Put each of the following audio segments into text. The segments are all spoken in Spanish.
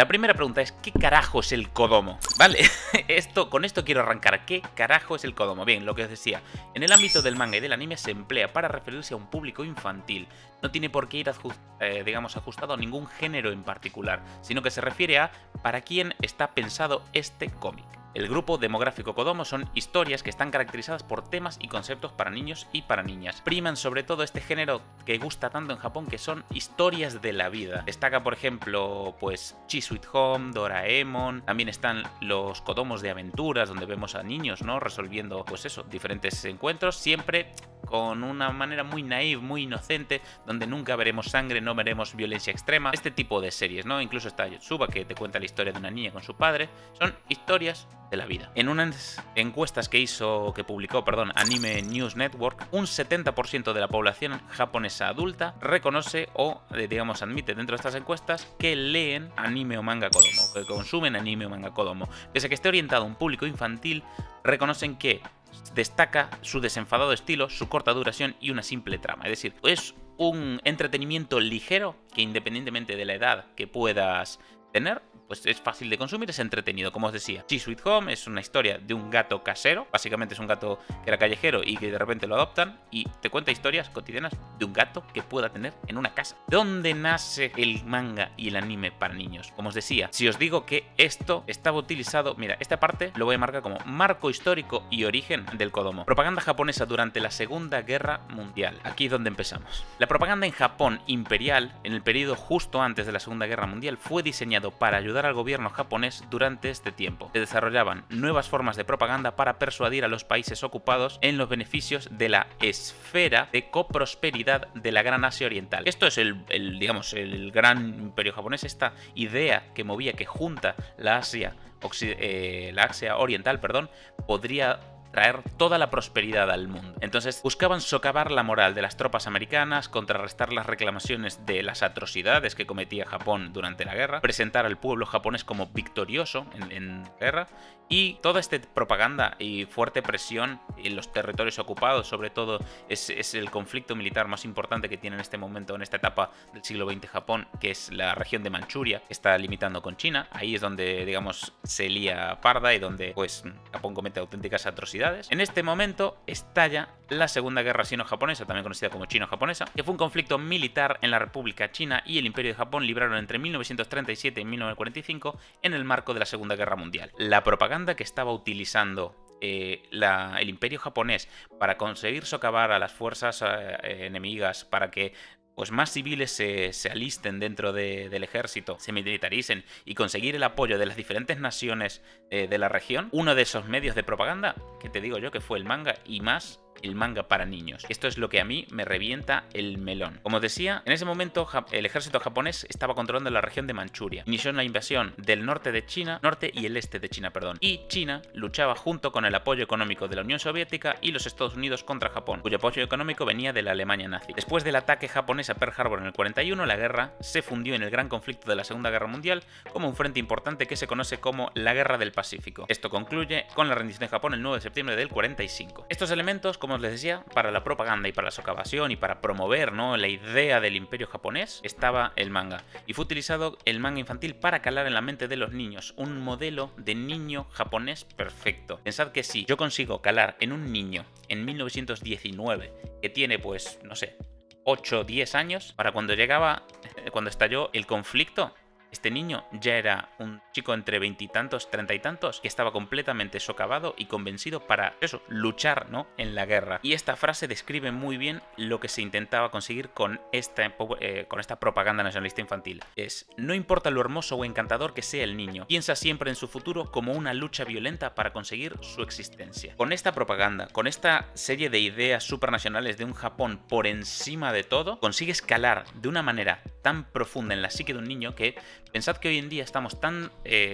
La primera pregunta es, ¿qué carajo es el Kodomo? Vale, con esto quiero arrancar. ¿Qué carajo es el Kodomo? Bien, lo que os decía, en el ámbito del manga y del anime se emplea para referirse a un público infantil. No tiene por qué ir digamos, ajustado a ningún género en particular, sino que se refiere a para quién está pensado este cómic. El grupo demográfico Kodomo son historias que están caracterizadas por temas y conceptos para niños y para niñas. Priman sobre todo este género que gusta tanto en Japón, que son historias de la vida. Destaca, por ejemplo, pues Chi Sweet Home, Doraemon. También están los Kodomos de aventuras, donde vemos a niños, ¿no?, resolviendo, pues eso, diferentes encuentros, siempre con una manera muy naive, muy inocente, donde nunca veremos sangre, no veremos violencia extrema. Este tipo de series, ¿no? Incluso está Yotsuba, que te cuenta la historia de una niña con su padre. Son historias de la vida. En unas encuestas que publicó, Anime News Network, un 70% de la población japonesa adulta reconoce o, digamos, admite dentro de estas encuestas que leen anime o manga Kodomo, que consumen anime o manga Kodomo. Pese a que esté orientado a un público infantil, reconocen que destaca su desenfadado estilo, su corta duración y una simple trama. Es decir, es un entretenimiento ligero que, independientemente de la edad que puedas tener, pues es fácil de consumir, es entretenido. Como os decía, Chi Sweet Home es una historia de un gato casero. Básicamente es un gato que era callejero y que de repente lo adoptan, y te cuenta historias cotidianas de un gato que pueda tener en una casa. ¿Dónde nace el manga y el anime para niños? Como os decía, si os digo que esto estaba utilizado, mira, esta parte lo voy a marcar como marco histórico y origen del Kodomo. Propaganda japonesa durante la Segunda Guerra Mundial. Aquí es donde empezamos. La propaganda en Japón imperial, en el periodo justo antes de la Segunda Guerra Mundial, fue diseñado para ayudar al gobierno japonés durante este tiempo. Se desarrollaban nuevas formas de propaganda para persuadir a los países ocupados en los beneficios de la esfera de coprosperidad de la Gran Asia Oriental. Esto es digamos, el gran imperio japonés, esta idea que movía, que junta la Asia Oriental, podría traer toda la prosperidad al mundo. Entonces buscaban socavar la moral de las tropas americanas, contrarrestar las reclamaciones de las atrocidades que cometía Japón durante la guerra, presentar al pueblo japonés como victorioso en guerra, y toda esta propaganda y fuerte presión en los territorios ocupados, sobre todo es el conflicto militar más importante que tiene en este momento, en esta etapa del siglo XX Japón, que es la región de Manchuria, que está limitando con China. Ahí es donde, digamos, se lía parda y donde, pues, Japón comete auténticas atrocidades. En este momento estalla la Segunda Guerra Sino-Japonesa, también conocida como Chino-Japonesa, que fue un conflicto militar en la República China y el Imperio de Japón libraron entre 1937 y 1945 en el marco de la Segunda Guerra Mundial. La propaganda que estaba utilizando el Imperio japonés para conseguir socavar a las fuerzas enemigas, para que pues más civiles se alisten dentro del ejército, se militaricen y conseguir el apoyo de las diferentes naciones de la región, uno de esos medios de propaganda, que te digo yo que fue el manga, y más el manga para niños. Esto es lo que a mí me revienta el melón. Como os decía, en ese momento el ejército japonés estaba controlando la región de Manchuria. Inició la invasión del norte y el este de China, y China luchaba junto con el apoyo económico de la Unión Soviética y los Estados Unidos contra Japón, cuyo apoyo económico venía de la Alemania nazi. Después del ataque japonés a Pearl Harbor en el 41, la guerra se fundió en el gran conflicto de la Segunda Guerra Mundial como un frente importante que se conoce como la Guerra del Pacífico. Esto concluye con la rendición de Japón el 9 de septiembre del 45. Estos elementos, como os les decía, para la propaganda y para la socavación y para promover, ¿no?, la idea del imperio japonés, estaba el manga. Y fue utilizado el manga infantil para calar en la mente de los niños, un modelo de niño japonés perfecto. Pensad que si yo consigo calar en un niño en 1919 que tiene, pues, no sé, 8 o 10 años, para cuando estalló el conflicto, este niño ya era un chico entre 20 y tantos, 30 y tantos, que estaba completamente socavado y convencido para eso, luchar, ¿no?, en la guerra. Y esta frase describe muy bien lo que se intentaba conseguir con esta propaganda nacionalista infantil. No importa lo hermoso o encantador que sea el niño, piensa siempre en su futuro como una lucha violenta para conseguir su existencia. Con esta propaganda, con esta serie de ideas supranacionales de un Japón por encima de todo, consigue escalar de una manera tan profunda en la psique de un niño que pensad que hoy en día estamos tan,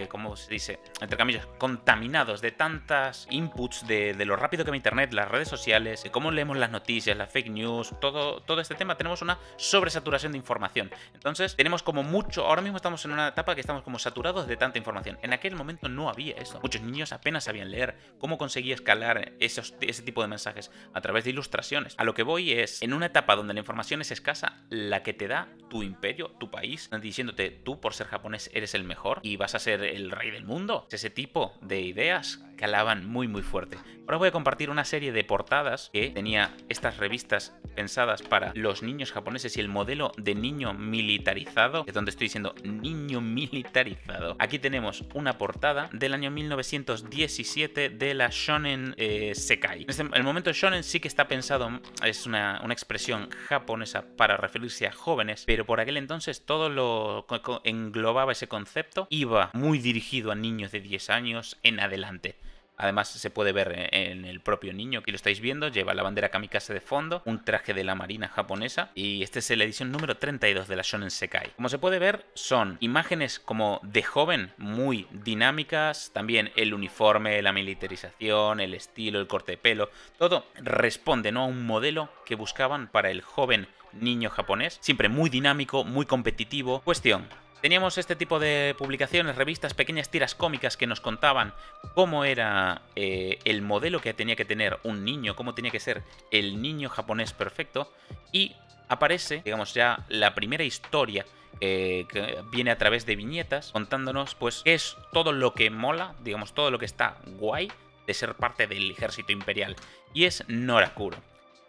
como se dice, entre comillas, contaminados de tantas inputs, de lo rápido que va Internet, las redes sociales, de cómo leemos las noticias, las fake news, todo este tema. Tenemos una sobresaturación de información. Entonces tenemos como mucho, ahora mismo estamos en una etapa que estamos como saturados de tanta información. En aquel momento no había eso. Muchos niños apenas sabían leer. ¿Cómo conseguía escalar ese tipo de mensajes? A través de ilustraciones. A lo que voy es, en una etapa donde la información es escasa, la que te da tu imperio, tu país, diciéndote tú, por ser ser japonés eres el mejor y vas a ser el rey del mundo. Ese tipo de ideas calaban muy fuerte. Ahora voy a compartir una serie de portadas que tenía estas revistas pensadas para los niños japoneses y el modelo de niño militarizado, es donde estoy diciendo niño militarizado. Aquí tenemos una portada del año 1917 de la Shonen Sekai. En el momento Shonen sí que está pensado, es una expresión japonesa para referirse a jóvenes, pero por aquel entonces todo lo que englobaba ese concepto iba muy dirigido a niños de 10 años en adelante. Además se puede ver en el propio niño, aquí lo estáis viendo, lleva la bandera kamikaze de fondo, un traje de la marina japonesa y esta es la edición número 32 de la Shonen Sekai. Como se puede ver son imágenes como de joven muy dinámicas, también el uniforme, la militarización, el estilo, el corte de pelo, todo responde, ¿no?, a un modelo que buscaban para el joven niño japonés, siempre muy dinámico, muy competitivo. Cuestión: teníamos este tipo de publicaciones, revistas, pequeñas tiras cómicas que nos contaban cómo era el modelo que tenía que tener un niño, cómo tenía que ser el niño japonés perfecto, y aparece, digamos, ya la primera historia que viene a través de viñetas contándonos pues qué es todo lo que mola, digamos, todo lo que está guay de ser parte del ejército imperial, y es Norakuro.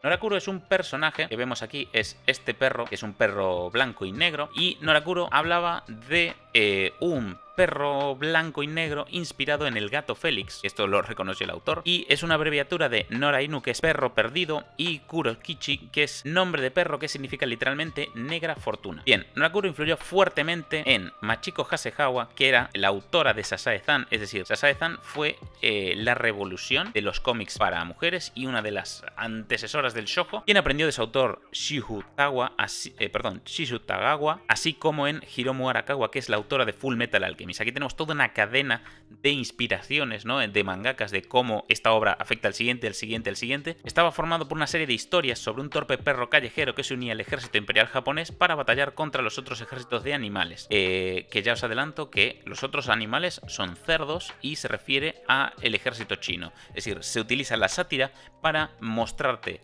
Norakuro es un personaje que vemos aquí, es este perro, que es un perro blanco y negro, y Norakuro hablaba de un perro blanco y negro inspirado en el gato Félix, esto lo reconoce el autor, y es una abreviatura de Nora Inu, que es perro perdido, y Kurokichi, que es nombre de perro que significa literalmente negra fortuna. Bien, Norakuro influyó fuertemente en Machiko Hasegawa, que era la autora de Sasae-san, es decir, Sasae-san fue la revolución de los cómics para mujeres y una de las antecesoras del shoujo, quien aprendió de su autor Shizu Tagawa, así como en Hiromu Arakawa, que es la autora de Full Metal Alchemist. Aquí tenemos toda una cadena de inspiraciones, ¿no?, de mangakas, de cómo esta obra afecta al siguiente, al siguiente, al siguiente. Estaba formado por una serie de historias sobre un torpe perro callejero que se unía al ejército imperial japonés para batallar contra los otros ejércitos de animales. Que ya os adelanto que los otros animales son cerdos y se refiere al ejército chino. Es decir, se utiliza la sátira para mostrarte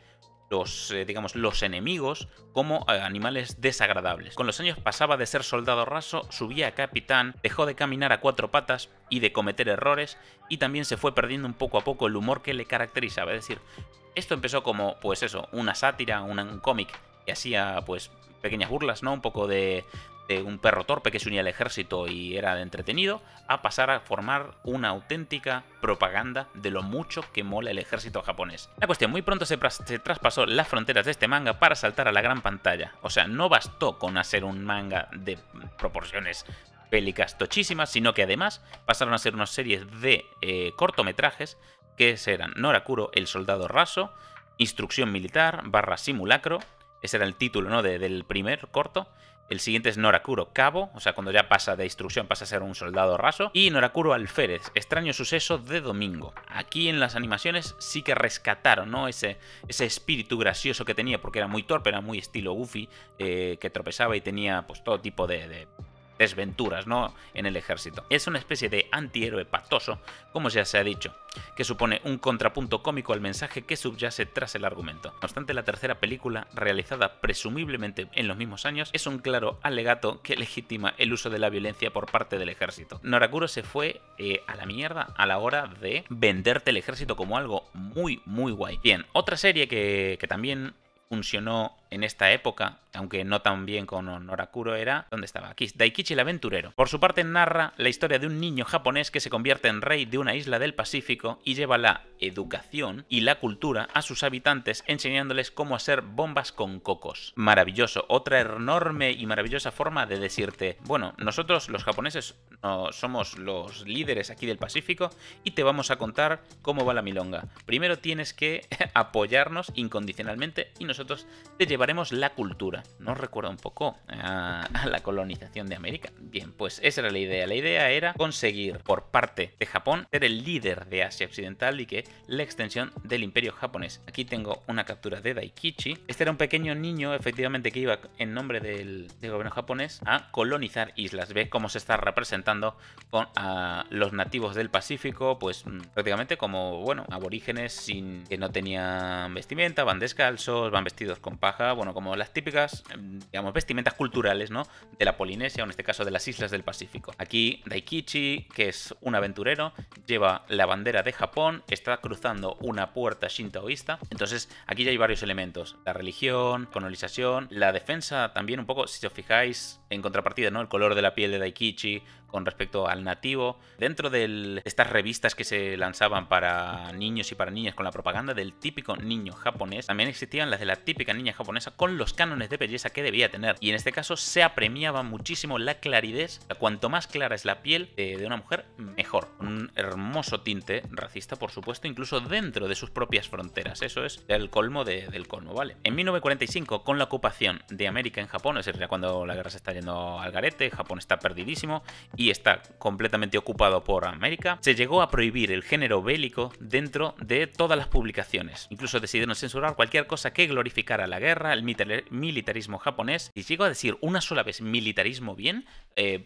digamos, los enemigos como animales desagradables. Con los años pasaba de ser soldado raso, subía a capitán, dejó de caminar a cuatro patas y de cometer errores, y también se fue perdiendo un poco a poco el humor que le caracterizaba. Es decir, esto empezó como, pues eso, una sátira, un cómic que hacía pues pequeñas burlas, ¿no?, un poco de un perro torpe que se unía al ejército y era entretenido, a pasar a formar una auténtica propaganda de lo mucho que mola el ejército japonés. La cuestión: muy pronto se traspasó las fronteras de este manga para saltar a la gran pantalla. O sea, no bastó con hacer un manga de proporciones bélicas tochísimas, sino que además pasaron a ser una serie de cortometrajes que eran Norakuro, el soldado raso, Instrucción militar / simulacro. Ese era el título, ¿no?, del primer corto. El siguiente es Norakuro Cabo, o sea, cuando ya pasa de instrucción pasa a ser un soldado raso. Y Norakuro Alférez, extraño suceso de domingo. Aquí en las animaciones sí que rescataron, ¿no?, ese espíritu gracioso que tenía, porque era muy torpe, era muy estilo Goofy, que tropezaba y tenía pues todo tipo de desventuras, ¿no?, en el ejército. Es una especie de antihéroe patoso, como ya se ha dicho, que supone un contrapunto cómico al mensaje que subyace tras el argumento. No obstante, la tercera película, realizada presumiblemente en los mismos años, es un claro alegato que legitima el uso de la violencia por parte del ejército. Norakuro se fue a la mierda a la hora de venderte el ejército como algo muy guay. Bien, otra serie que también funcionó en esta época, aunque no tan bien con Norakuro, era... ¿Dónde estaba? Aquí, Daikichi el aventurero. Por su parte narra la historia de un niño japonés que se convierte en rey de una isla del Pacífico y lleva la educación y la cultura a sus habitantes, enseñándoles cómo hacer bombas con cocos. Maravilloso. Otra enorme y maravillosa forma de decirte: bueno, nosotros los japoneses no somos los líderes aquí del Pacífico y te vamos a contar cómo va la milonga. Primero tienes que apoyarnos incondicionalmente y nosotros te llevaremos la cultura. ¿Nos recuerda un poco a la colonización de América? Bien, pues esa era la idea. La idea era conseguir por parte de Japón ser el líder de Asia Occidental y que la extensión del imperio japonés. Aquí tengo una captura de Daikichi. Este era un pequeño niño, efectivamente, que iba en nombre del gobierno japonés a colonizar islas. Ve cómo se está representando con los nativos del Pacífico, pues prácticamente como, bueno, aborígenes que no tenían vestimenta, van descalzos, van vestidos con paja, bueno, como las típicas, digamos, vestimentas culturales, ¿no? De la Polinesia, o en este caso de las islas del Pacífico. Aquí Daikichi, que es un aventurero, lleva la bandera de Japón, está cruzando una puerta shintoísta. Entonces aquí ya hay varios elementos: la religión, colonización, la defensa también un poco, si os fijáis, en contrapartida, ¿no? El color de la piel de Daikichi con respecto al nativo. Dentro de estas revistas que se lanzaban para niños y para niñas con la propaganda del típico niño japonés, también existían las de la típica niña japonesa con los cánones de belleza que debía tener. Y en este caso se apremiaba muchísimo la claridad. Cuanto más clara es la piel de una mujer, mejor. Con un hermoso tinte racista, por supuesto, incluso dentro de sus propias fronteras. Eso es el colmo del colmo, ¿vale? En 1945, con la ocupación de América en Japón, es decir, ya cuando la guerra se está yendo al garete, Japón está perdidísimo y está completamente ocupado por América, se llegó a prohibir el género bélico dentro de todas las publicaciones. Incluso decidieron censurar cualquier cosa que glorificara la guerra, el militarismo japonés. Y llego a decir una sola vez militarismo bien,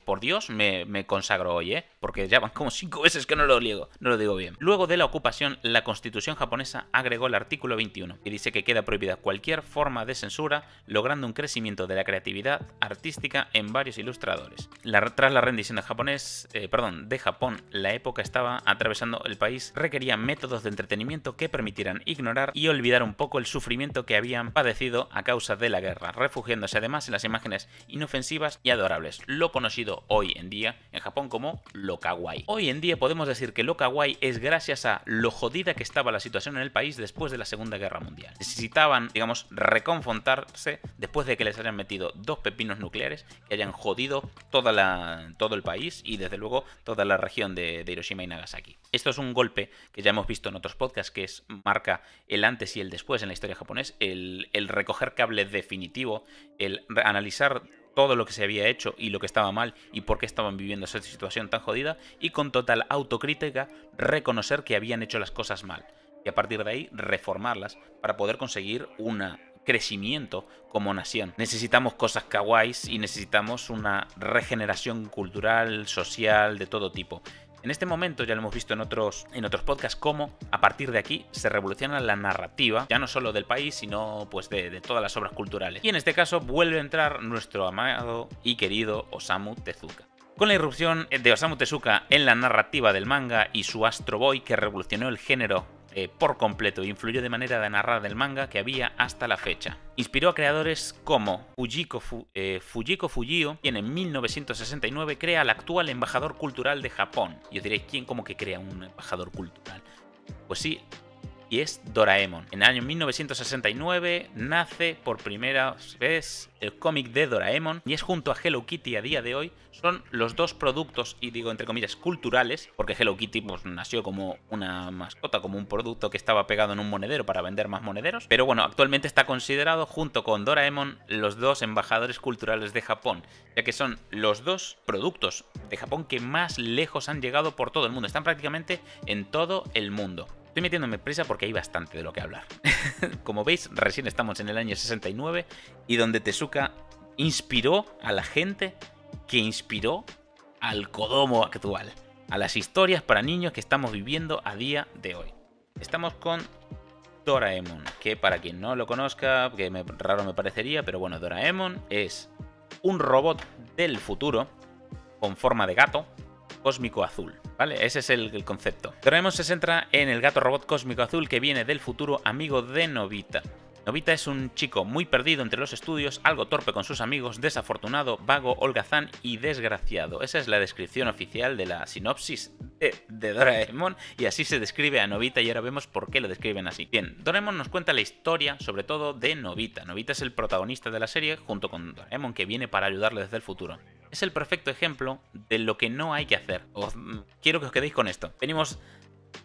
por Dios, me consagro hoy, porque ya van como 5 veces que no lo digo bien. Luego de la ocupación, la Constitución japonesa agregó el artículo 21, que dice que queda prohibida cualquier forma de censura, logrando un crecimiento de la creatividad artística en varios ilustradores. Tras la rendición de Japón, la época estaba atravesando el país, requería métodos de entretenimiento que permitieran ignorar y olvidar un poco el sufrimiento que habían padecido a causa de la guerra, refugiándose además en las imágenes inofensivas y adorables, lo conocido hoy en día en Japón como lo kawaii. Hoy en día podemos decir que lo kawaii es gracias a lo jodida que estaba la situación en el país después de la Segunda Guerra Mundial. Necesitaban, digamos, reconfortarse después de que les hayan metido 2 pepinos nucleares que hayan jodido todo el país y desde luego toda la región de Hiroshima y Nagasaki. Esto es un golpe que ya hemos visto en otros podcasts, que marca el antes y el después en la historia japonesa, el recoger cable definitivo, el analizar todo lo que se había hecho y lo que estaba mal y por qué estaban viviendo esa situación tan jodida, y con total autocrítica reconocer que habían hecho las cosas mal y a partir de ahí reformarlas para poder conseguir un crecimiento como nación. Necesitamos cosas kawaiis y necesitamos una regeneración cultural, social, de todo tipo. En este momento ya lo hemos visto en otros podcasts, cómo a partir de aquí se revoluciona la narrativa, ya no solo del país, sino pues de todas las obras culturales. Y en este caso vuelve a entrar nuestro amado y querido Osamu Tezuka. Con la irrupción de Osamu Tezuka en la narrativa del manga y su Astro Boy, que revolucionó el género por completo e influyó de manera de narrar del manga que había hasta la fecha. Inspiró a creadores como Fujiko Fujio, quien en 1969 crea al actual embajador cultural de Japón. Y os diréis, ¿quién como que crea un embajador cultural? Pues sí, y es Doraemon. En el año 1969 nace por primera vez el cómic de Doraemon y es junto a Hello Kitty a día de hoy, son los dos productos, y digo entre comillas culturales, porque Hello Kitty pues nació como una mascota, como un producto que estaba pegado en un monedero para vender más monederos, pero bueno, actualmente está considerado junto con Doraemon los dos embajadores culturales de Japón, ya que son los dos productos de Japón que más lejos han llegado por todo el mundo, están prácticamente en todo el mundo. Estoy metiéndome prisa porque hay bastante de lo que hablar. Como veis, recién estamos en el año 69 y donde Tezuka inspiró a la gente que inspiró al Kodomo actual, a las historias para niños que estamos viviendo a día de hoy. Estamos con Doraemon, que para quien no lo conozca, que raro me parecería, pero bueno, Doraemon es un robot del futuro con forma de gato cósmico azul, ¿vale? Ese es el concepto. Doraemon se centra en el gato robot cósmico azul que viene del futuro, amigo de Nobita. Nobita es un chico muy perdido entre los estudios, algo torpe con sus amigos, desafortunado, vago, holgazán y desgraciado. Esa es la descripción oficial de la sinopsis de Doraemon, y así se describe a Nobita, y ahora vemos por qué lo describen así. Bien, Doraemon nos cuenta la historia, sobre todo, de Nobita. Nobita es el protagonista de la serie, junto con Doraemon, que viene para ayudarle desde el futuro. Es el perfecto ejemplo de lo que no hay que hacer. Quiero que os quedéis con esto. Venimos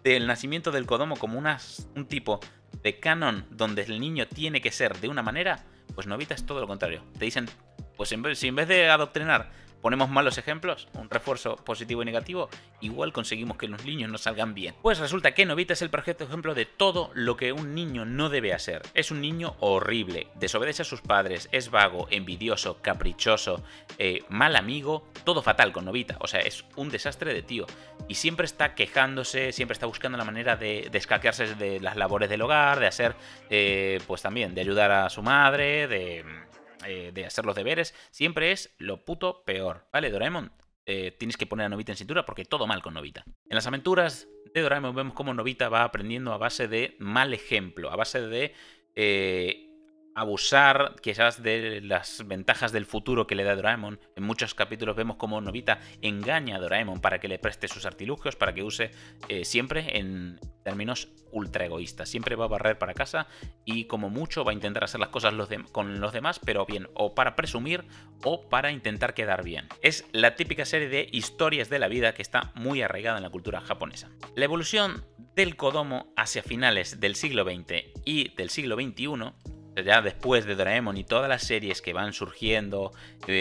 del nacimiento del Kodomo como un tipo de canon donde el niño tiene que ser de una manera, pues Nobita es todo lo contrario. Te dicen, pues si en vez de adoctrinar ponemos malos ejemplos, un refuerzo positivo y negativo, igual conseguimos que los niños no salgan bien. Pues resulta que Nobita es el perfecto ejemplo de todo lo que un niño no debe hacer. Es un niño horrible, desobedece a sus padres, es vago, envidioso, caprichoso, mal amigo, todo fatal con Nobita. O sea, es un desastre de tío. Y siempre está quejándose, siempre está buscando la manera de escaquearse de las labores del hogar, de hacer, pues también, de ayudar a su madre, de hacer los deberes. Siempre es lo puto peor, ¿vale? Doraemon, tienes que poner a Nobita en cintura porque todo mal con Nobita. En las aventuras de Doraemon vemos cómo Nobita va aprendiendo a base de mal ejemplo, a base de abusar quizás de las ventajas del futuro que le da Doraemon. En muchos capítulos vemos cómo Nobita engaña a Doraemon para que le preste sus artilugios, para que use siempre en términos ultra egoístas. Siempre va a barrer para casa y como mucho va a intentar hacer las cosas con los demás, pero bien, o para presumir o para intentar quedar bien. Es la típica serie de historias de la vida que está muy arraigada en la cultura japonesa. La evolución del Kodomo hacia finales del siglo XX y del siglo XXI, ya después de Doraemon y todas las series que van surgiendo,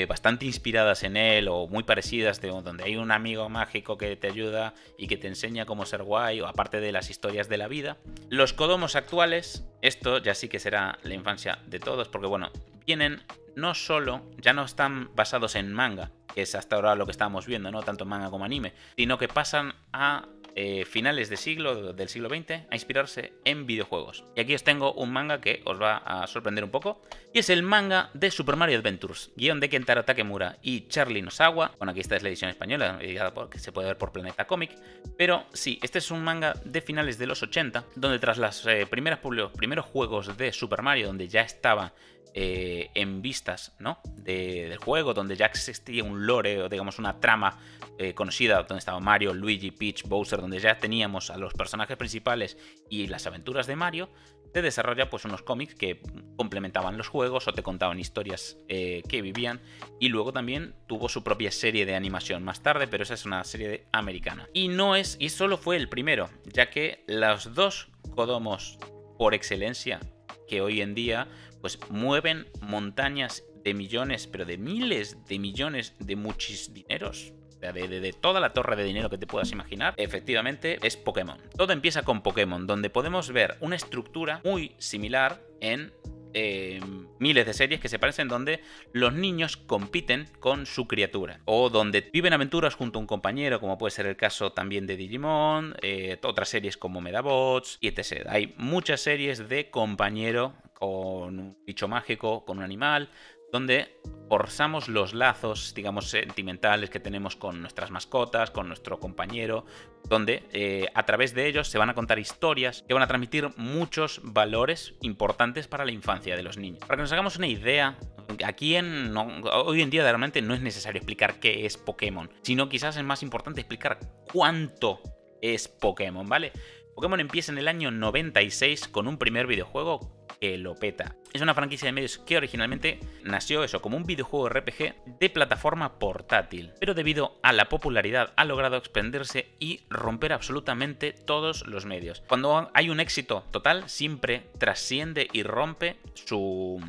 bastante inspiradas en él o muy parecidas, donde hay un amigo mágico que te ayuda y que te enseña cómo ser guay, o aparte de las historias de la vida. Los Kodomos actuales, esto ya sí que será la infancia de todos, porque bueno, vienen no solo, ya no están basados en manga, que es hasta ahora lo que estábamos viendo, ¿no? Tanto manga como anime, sino que pasan a finales del siglo XX a inspirarse en videojuegos. Y aquí os tengo un manga que os va a sorprender un poco, y es el manga de Super Mario Adventures, guión de Kentaro Takemura y Charlie Nosawa. Bueno, aquí esta es la edición española, que se puede ver por Planeta Comic, pero sí, este es un manga de finales de los 80, donde tras los primeros juegos de Super Mario, donde ya estaba en vistas, ¿no? Del juego, donde ya existía un lore o digamos una trama conocida, donde estaba Mario, Luigi, Peach, Bowser, donde ya teníamos a los personajes principales y las aventuras de Mario, te desarrolla pues unos cómics que complementaban los juegos o te contaban historias que vivían, y luego también tuvo su propia serie de animación más tarde, pero esa es una serie americana. Y solo fue el primero, ya que los dos Kodomos por excelencia que hoy en día pues mueven montañas de millones, pero de miles de millones de muchos dineros, de toda la torre de dinero que te puedas imaginar, efectivamente es Pokémon. Todo empieza con Pokémon, donde podemos ver una estructura muy similar en miles de series que se parecen, donde los niños compiten con su criatura o donde viven aventuras junto a un compañero, como puede ser el caso también de Digimon, otras series como Medabots y etc. Hay muchas series de compañero con un bicho mágico, con un animal, donde forzamos los lazos, digamos, sentimentales que tenemos con nuestras mascotas, con nuestro compañero, donde a través de ellos se van a contar historias que van a transmitir muchos valores importantes para la infancia de los niños. Para que nos hagamos una idea, hoy en día realmente no es necesario explicar qué es Pokémon, sino quizás es más importante explicar cuánto es Pokémon, ¿vale? Pokémon empieza en el año 96 con un primer videojuego que lo peta. Es una franquicia de medios que originalmente nació como un videojuego RPG de plataforma portátil, pero debido a la popularidad ha logrado expandirse y romper absolutamente todos los medios. Cuando hay un éxito total, siempre trasciende y rompe su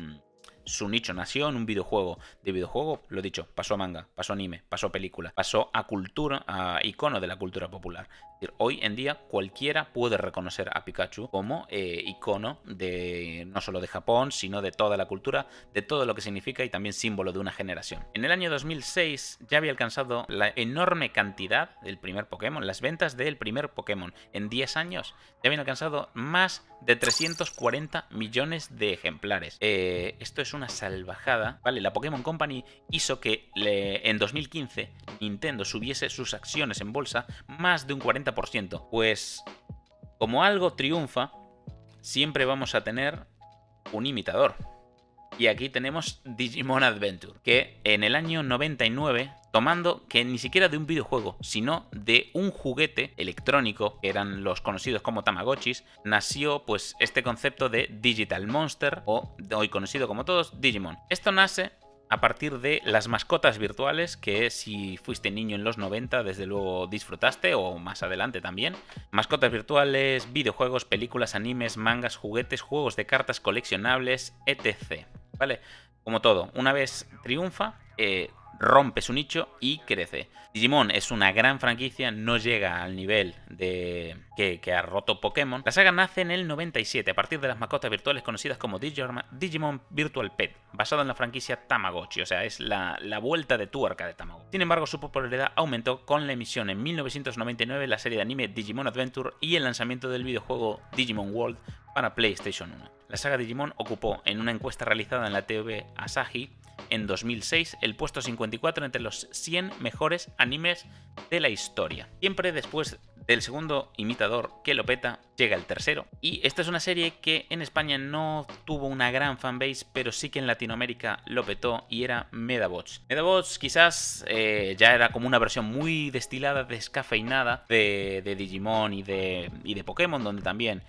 nicho. Nació en un videojuego. De videojuego, lo dicho, pasó a manga, pasó a anime, pasó a película, pasó a cultura, a icono de la cultura popular. Es decir, hoy en día cualquiera puede reconocer a Pikachu como icono de no solo de Japón, sino de toda la cultura, de todo lo que significa y también símbolo de una generación. En el año 2006 ya había alcanzado la enorme cantidad del primer Pokémon, las ventas del primer Pokémon. En 10 años ya habían alcanzado más de 340 millones de ejemplares. Esto es una salvajada, ¿vale? La Pokémon Company hizo que en 2015 Nintendo subiese sus acciones en bolsa más de un 40%. Pues como algo triunfa, siempre vamos a tener un imitador. Y aquí tenemos Digimon Adventure, que en el año 99, tomando que ni siquiera de un videojuego, sino de un juguete electrónico, que eran los conocidos como Tamagotchis, nació pues este concepto de Digital Monster, o hoy conocido como todos, Digimon. Esto nace a partir de las mascotas virtuales, que si fuiste niño en los 90, desde luego disfrutaste, o más adelante también. Mascotas virtuales, videojuegos, películas, animes, mangas, juguetes, juegos de cartas coleccionables, etc. ¿Vale? Como todo, una vez triunfa, rompe su nicho y crece. Digimon es una gran franquicia, no llega al nivel de que ha roto Pokémon. La saga nace en el 97 a partir de las mascotas virtuales conocidas como Digimon Virtual Pet, basada en la franquicia Tamagotchi, o sea, es la vuelta de tuerca de Tamagotchi. Sin embargo, su popularidad aumentó con la emisión en 1999 de la serie de anime Digimon Adventure y el lanzamiento del videojuego Digimon World para PlayStation 1. La saga Digimon ocupó, en una encuesta realizada en la TV Asahi en 2006, el puesto 54 entre los 100 mejores animes de la historia. Siempre después del segundo imitador que lo peta, llega el tercero. Y esta es una serie que en España no tuvo una gran fanbase, pero sí que en Latinoamérica lo petó, y era Medabots. Medabots quizás ya era como una versión muy destilada, descafeinada de Digimon y de Pokémon, donde también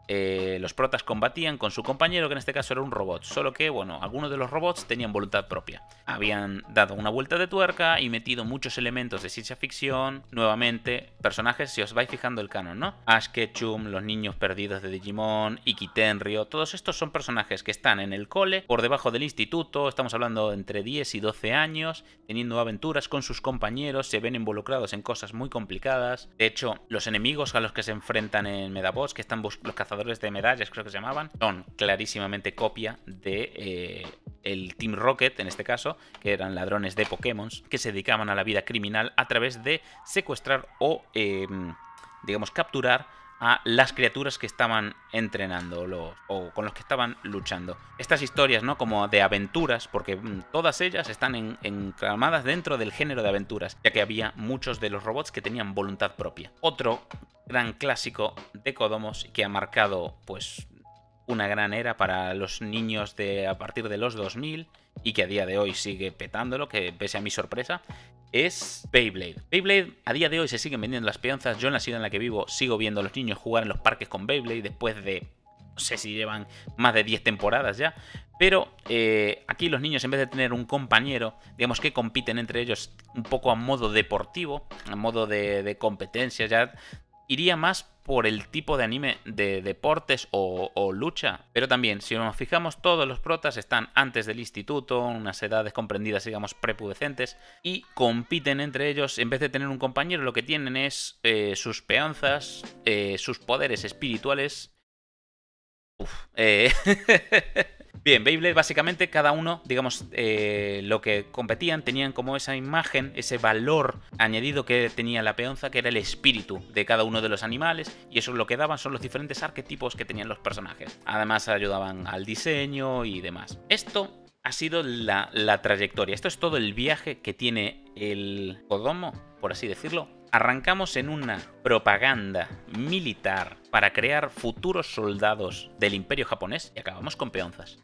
los protas combatían con su compañero, que en este caso era un robot, solo que, bueno, algunos de los robots tenían voluntad propia. Habían dado una vuelta de tuerca y metido muchos elementos de ciencia ficción. Nuevamente, personajes, si os vais fijando el canon, ¿no? Ash Ketchum, los niños perdidos de Digimon, Iki Tenryo, todos estos son personajes que están en el cole, por debajo del instituto, estamos hablando entre 10 y 12 años, teniendo aventuras con sus compañeros, se ven involucrados en cosas muy complicadas. De hecho, los enemigos a los que se enfrentan en Medabots, que están los cazadores de medallas, creo que se llamaban, son clarísimamente copia de el Team Rocket, en este caso, que eran ladrones de Pokémon que se dedicaban a la vida criminal a través de secuestrar o, digamos, capturar a las criaturas que estaban entrenando o con los que estaban luchando. Estas historias, ¿no? Como de aventuras, porque todas ellas están enclamadas dentro del género de aventuras, ya que había muchos de los robots que tenían voluntad propia. Otro gran clásico de Kodomos que ha marcado, pues, una gran era para los niños de a partir de los 2000 y que a día de hoy sigue petándolo, que pese a mi sorpresa, es Beyblade. Beyblade a día de hoy se siguen vendiendo las peonzas. Yo en la ciudad en la que vivo sigo viendo a los niños jugar en los parques con Beyblade después de, no sé si llevan más de 10 temporadas ya. Pero aquí los niños, en vez de tener un compañero, digamos que compiten entre ellos un poco a modo deportivo, a modo de competencia, ya iría más por el tipo de anime de deportes o lucha. Pero también, si nos fijamos, todos los protas están antes del instituto, unas edades comprendidas, digamos, prepubescentes, y compiten entre ellos. En vez de tener un compañero, lo que tienen es sus peonzas, sus poderes espirituales. Bien, Beyblade, básicamente cada uno, digamos, lo que competían tenían como esa imagen, ese valor añadido que tenía la peonza, que era el espíritu de cada uno de los animales, y eso lo que daban son los diferentes arquetipos que tenían los personajes. Además ayudaban al diseño y demás. Esto ha sido la trayectoria, esto es todo el viaje que tiene el Kodomo, por así decirlo. Arrancamos en una propaganda militar para crear futuros soldados del Imperio japonés y acabamos con peonzas.